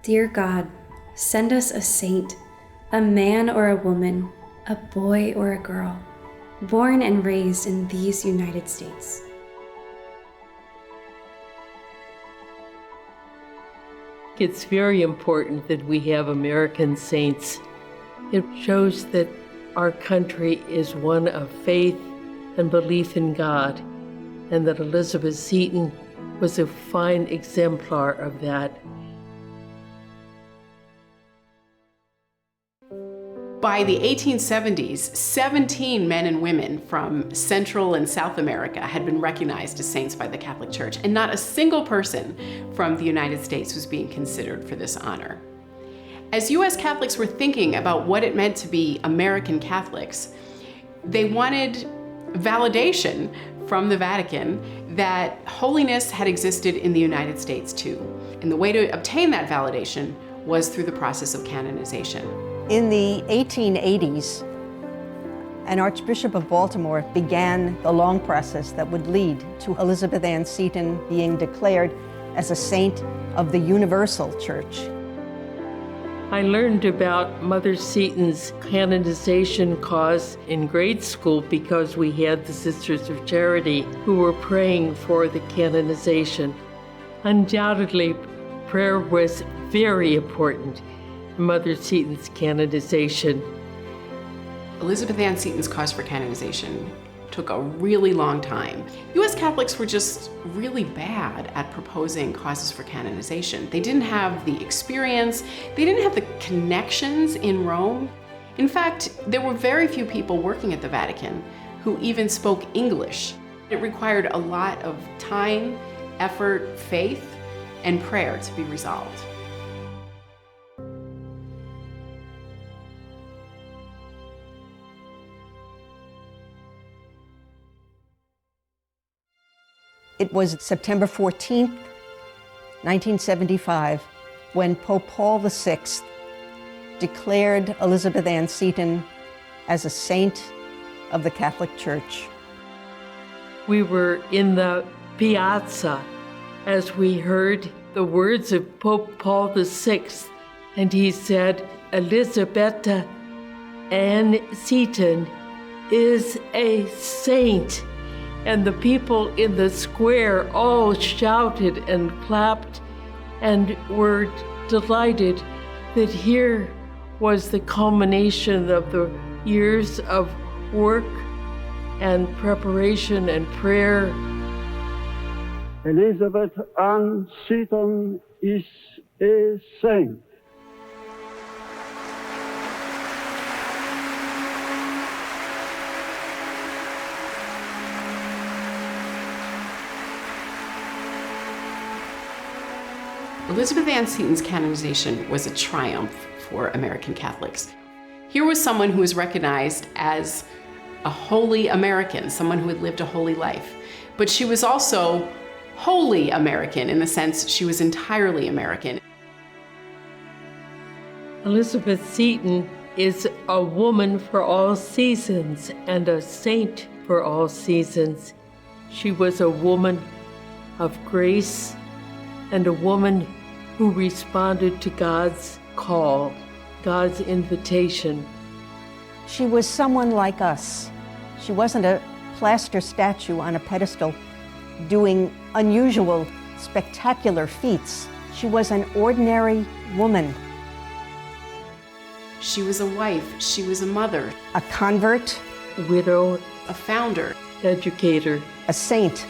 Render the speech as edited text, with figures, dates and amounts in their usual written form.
Dear God, send us a saint, a man or a woman, a boy or a girl, born and raised in these United States. It's very important that we have American saints. It shows that our country is one of faith and belief in God, and that Elizabeth Seton was a fine exemplar of that. By the 1870s, 17 men and women from Central and South America had been recognized as saints by the Catholic Church, and not a single person from the United States was being considered for this honor. As U.S. Catholics were thinking about what it meant to be American Catholics, they wanted validation from the Vatican that holiness had existed in the United States too. And the way to obtain that validation was through the process of canonization. In the 1880s, an Archbishop of Baltimore began the long process that would lead to Elizabeth Ann Seton being declared as a saint of the Universal Church. I learned about Mother Seton's canonization cause in grade school because we had the Sisters of Charity who were praying for the canonization. Undoubtedly, prayer was very important in Mother Seton's canonization. Elizabeth Ann Seton's cause for canonization took a really long time. U.S. Catholics were just really bad at proposing causes for canonization. They didn't have the experience, they didn't have the connections in Rome. In fact, there were very few people working at the Vatican who even spoke English. It required a lot of time, effort, faith, and prayer to be resolved. It was September 14th, 1975, when Pope Paul VI declared Elizabeth Ann Seton as a saint of the Catholic Church. We were in the piazza as we heard the words of Pope Paul VI, and he said, Elizabeth Ann Seton is a saint. And the people in the square all shouted and clapped and were delighted that here was the culmination of the years of work and preparation and prayer. Elizabeth Ann Seton is a saint. Elizabeth Ann Seton's canonization was a triumph for American Catholics. Here was someone who was recognized as a holy American, someone who had lived a holy life. But she was also wholly American in the sense she was entirely American. Elizabeth Seton is a woman for all seasons and a saint for all seasons. She was a woman of grace and a woman who responded to God's call, God's invitation. She was someone like us. She wasn't a plaster statue on a pedestal doing unusual, spectacular feats. She was an ordinary woman. She was a wife, she was a mother, A convert, Widow, a founder, educator, a saint.